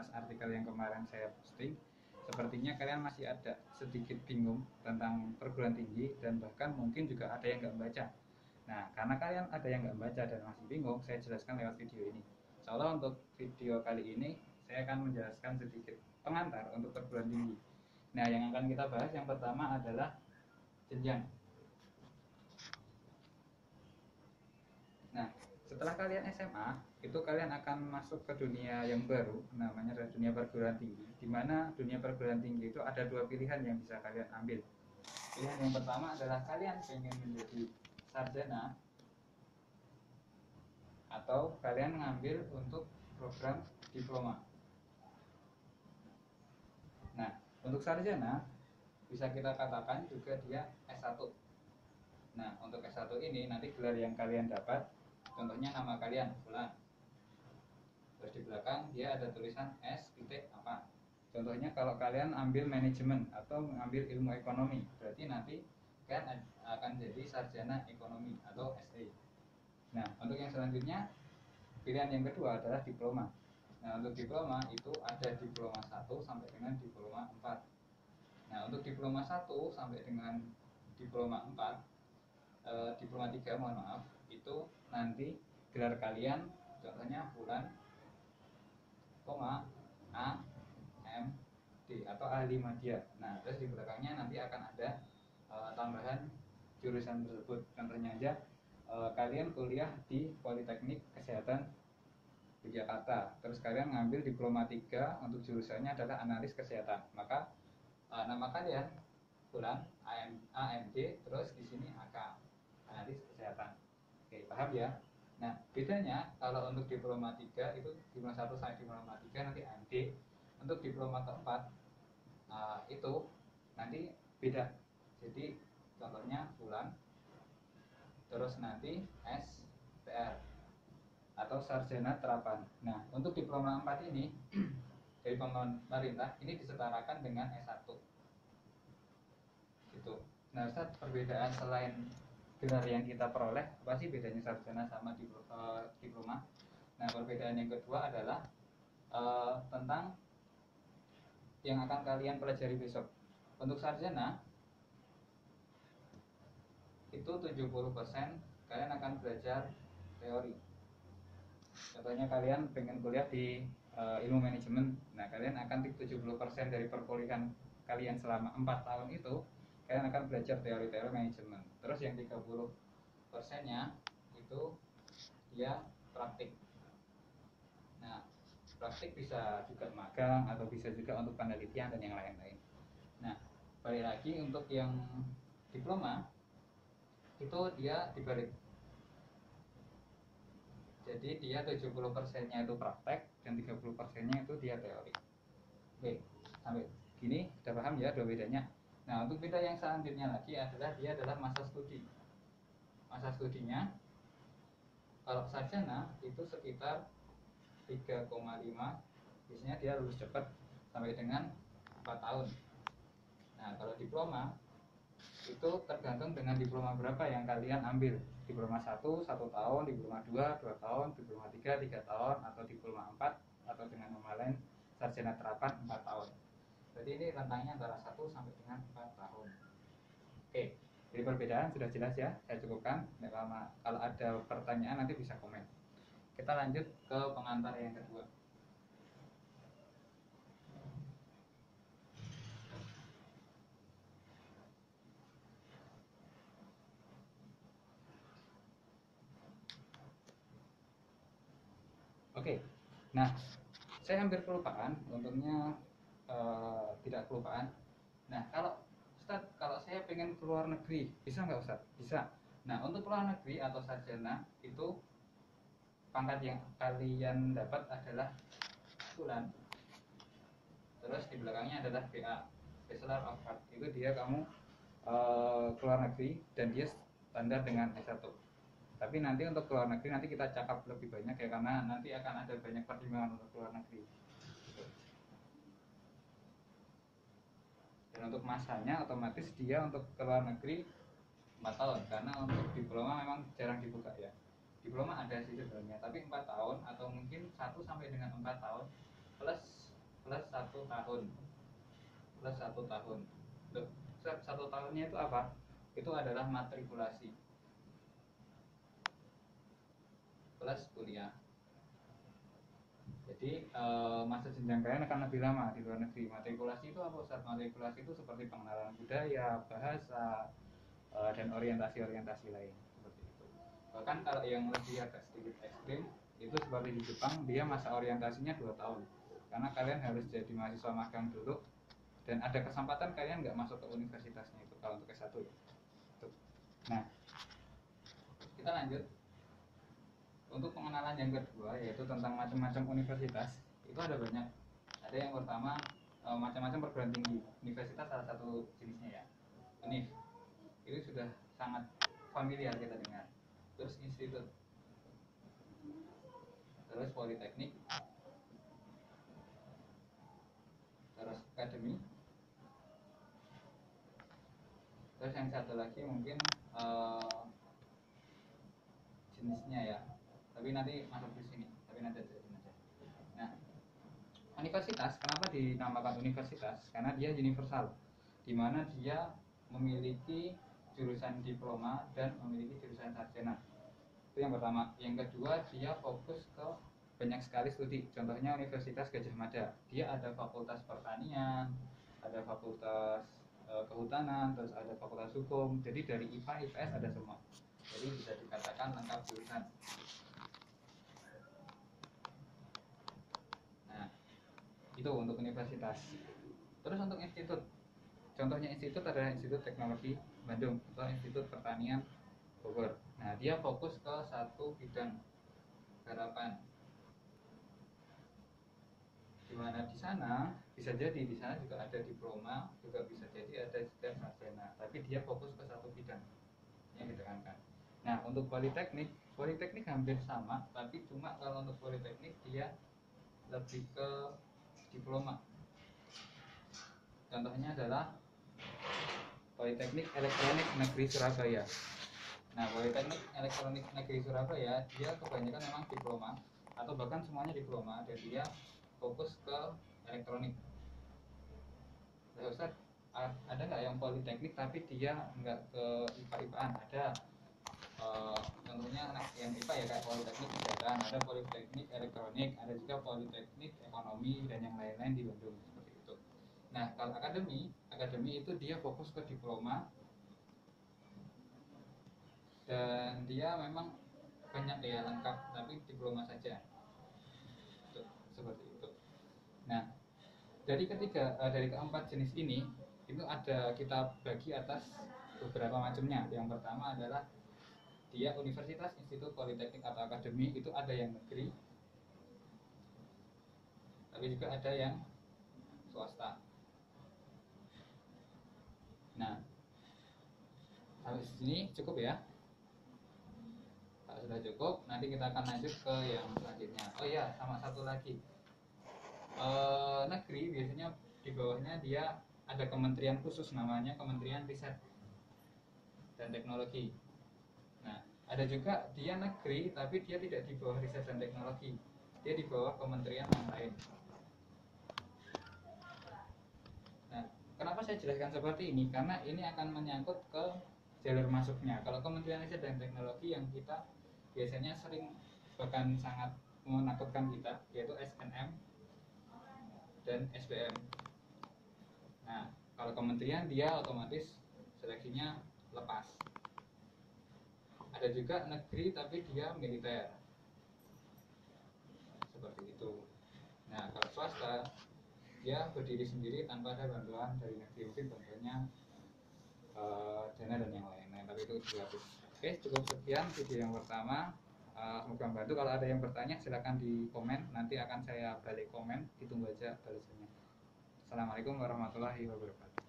atas artikel yang kemarin saya posting, sepertinya kalian masih ada sedikit bingung tentang perguruan tinggi dan bahkan mungkin juga ada yang nggak membaca. Nah, karena kalian ada yang nggak membaca dan masih bingung, saya jelaskan lewat video ini. Insya Allah untuk video kali ini saya akan menjelaskan sedikit pengantar untuk perguruan tinggi. Nah, yang akan kita bahas yang pertama adalah jenjang. Nah, setelah kalian SMA, itu kalian akan masuk ke dunia yang baru, namanya dunia perguruan tinggi. Di mana dunia perguruan tinggi itu ada dua pilihan yang bisa kalian ambil. Pilihan yang pertama adalah kalian pengen menjadi sarjana, atau kalian ngambil untuk program diploma. Nah, untuk sarjana bisa kita katakan juga dia S1. Nah, untuk S1 ini nanti gelar yang kalian dapat, contohnya nama kalian Fulan, terus di belakang dia ada tulisan S titik apa. Contohnya kalau kalian ambil manajemen atau mengambil ilmu ekonomi, berarti nanti kalian akan jadi sarjana ekonomi atau SE. Nah, untuk yang selanjutnya, pilihan yang kedua adalah diploma. Nah, untuk diploma itu ada diploma 1 sampai dengan diploma 4. Nah, untuk diploma 1 sampai dengan diploma 4, diploma 3 mohon maaf, itu nanti gelar kalian contohnya Fulan, A, M, D atau ahli media. Nah, terus di belakangnya nanti akan ada tambahan jurusan tersebut. Contohnya aja kalian kuliah di Politeknik Kesehatan Yogyakarta, terus kalian ngambil diploma 3 untuk jurusannya adalah analis kesehatan. Maka nama kalian Fulan, AMD, terus di sini AK, analis kesehatan. Oke, paham ya? Nah, bedanya kalau untuk diploma 3 itu diploma 1 sampai diploma 3 nanti AMD. Untuk diploma keempat itu nanti beda. Jadi contohnya Fulan, terus nanti STR atau sarjana terapan. Nah, untuk diploma 4 ini dari pemerintah ini disetarakan dengan S1. Gitu. Nah, Ustaz, perbedaan selain gelar yang kita peroleh, apa sih bedanya sarjana sama diploma? Nah, perbedaan yang kedua adalah tentang yang akan kalian pelajari besok. Untuk sarjana itu 70% kalian akan belajar teori. Contohnya kalian pengen kuliah di ilmu manajemen. Nah, kalian akan 70% dari perkuliahan kalian selama 4 tahun itu kalian akan belajar teori-teori manajemen. Terus yang 30%-nya itu dia praktik. Nah, praktik bisa juga magang atau bisa juga untuk penelitian dan yang lain-lain. Nah, balik lagi untuk yang diploma itu dia dibalik. Jadi dia 70%-nya itu praktek dan 30%-nya itu dia teori. Oke, sampai gini sudah paham ya dua bedanya. Nah, untuk beda yang selanjutnya lagi adalah dia adalah masa studi. Masa studinya kalau sarjana itu sekitar 3,5, biasanya dia lulus cepat sampai dengan 4 tahun. Nah, kalau diploma itu tergantung dengan diploma berapa yang kalian ambil. Diploma 1 tahun, diploma 2 tahun, diploma 3 tahun, atau diploma 4 atau dengan nama lain sarjana terapan 4 tahun. Jadi ini rentangnya antara 1 sampai dengan 4 tahun. Oke, jadi perbedaan sudah jelas ya, saya cukupkan. Kalau ada pertanyaan nanti bisa komen. Kita lanjut ke pengantar yang kedua. Oke, nah saya hampir kelupaan, untungnya tidak kelupaan. Nah, Ustadz, kalau saya pengen keluar negeri, bisa nggak Ustadz? Bisa. Nah, untuk keluar negeri atau sarjana itu pangkat yang kalian dapat adalah Fulan. Terus di belakangnya adalah BA, Bachelor of Art. Itu dia kamu keluar negeri dan dia standar dengan S1. Tapi nanti untuk keluar negeri nanti kita cakap lebih banyak ya, karena nanti akan ada banyak pertimbangan untuk keluar negeri. Dan untuk masanya otomatis dia untuk keluar negeri 4 tahun, karena untuk diploma memang jarang dibuka ya. Diploma ada sih sebenarnya, tapi 4 tahun atau mungkin 1 sampai dengan 4 tahun plus plus 1 tahun plus 1 tahun. Loh, 1 tahunnya itu apa? Itu adalah matrikulasi plus kuliah. Jadi masa jenjang kalian akan lebih lama di luar negeri. Matrikulasi itu apa Ustaz? Matrikulasi itu seperti pengenalan budaya, bahasa, dan orientasi-orientasi lain seperti itu. Bahkan kalau yang lebih agak sedikit ekstrim itu seperti di Jepang, dia masa orientasinya 2 tahun. Karena kalian harus jadi mahasiswa magang dulu dan ada kesempatan kalian nggak masuk ke universitasnya itu kalau untuk S1 ya. Nah, kita lanjut. Untuk pengenalan yang kedua yaitu tentang macam-macam universitas, itu ada banyak. Ada yang pertama macam-macam perguruan tinggi. Universitas salah satu jenisnya ya. Univ. Itu sudah sangat familiar kita dengar. Terus institut. Terus politeknik. Terus akademi. Terus yang satu lagi mungkin jenisnya ya, tapi nanti masuk di sini, tapi nanti aja. Nah, universitas kenapa dinamakan universitas? Karena dia universal, di mana dia memiliki jurusan diploma dan memiliki jurusan sarjana. Itu yang pertama. Yang kedua, dia fokus ke banyak sekali studi. Contohnya Universitas Gadjah Mada, dia ada fakultas pertanian, ada fakultas kehutanan, terus ada fakultas hukum. Jadi dari IPA, IPS ada semua. Jadi bisa dikatakan lengkap jurusan. Nah, itu untuk universitas. Terus untuk institut, contohnya institut adalah Institut Teknologi Bandung atau Institut Pertanian Bogor. Nah, dia fokus ke satu bidang garapan. Di mana di sana bisa jadi di sana juga ada diploma, juga bisa jadi ada juga sarjana, tapi dia fokus ke satu bidang yang ditekankan. Nah, untuk politeknik hampir sama, tapi cuma kalau untuk politeknik dia lebih ke diploma. Contohnya adalah Politeknik Elektronik Negeri Surabaya. Nah, Politeknik Elektronik Negeri Surabaya dia kebanyakan memang diploma atau bahkan semuanya diploma, dan dia fokus ke elektronik. Nah, Ustaz, ada nggak yang politeknik tapi dia nggak ke IPA-IPAan? Ada. Contohnya yang IPA ya kayak Politeknik Kesehatan, ada Politeknik Elektronik, ada juga Politeknik Ekonomi dan yang lain-lain di Bandung seperti itu. Nah, kalau akademi itu dia fokus ke diploma dan dia memang banyak ya lengkap, tapi diploma saja. Seperti itu. Nah, dari keempat jenis ini itu ada kita bagi atas beberapa macamnya. Yang pertama adalah dia universitas, institut, politeknik atau akademi, itu ada yang negeri, tapi juga ada yang swasta. Nah, sampai sini cukup ya. Kalau sudah cukup, nanti kita akan lanjut ke yang selanjutnya. Oh iya, sama satu lagi. Negeri biasanya di bawahnya dia ada kementerian khusus, namanya Kementerian Riset dan Teknologi. Nah, ada juga dia negeri tapi dia tidak di bawah riset dan teknologi, dia di bawah kementerian yang lain. Nah, kenapa saya jelaskan seperti ini? Karena ini akan menyangkut ke jalur masuknya. Kalau Kementerian Riset dan Teknologi yang kita biasanya sering bahkan sangat menakutkan kita, yaitu SNM dan SBM. Nah, kalau kementerian dia otomatis seleksinya lepas. Ada juga negeri tapi dia militer, seperti itu. Nah, kalau swasta dia berdiri sendiri tanpa ada bantuan dari negeri, mungkin bantuannya dana dan yang lain-lain, tapi itu gratis. Oke, cukup sekian video yang pertama. Semoga membantu. Kalau ada yang bertanya silakan di komen, nanti akan saya balik komen, ditunggu aja balasannya. Assalamualaikum warahmatullahi wabarakatuh.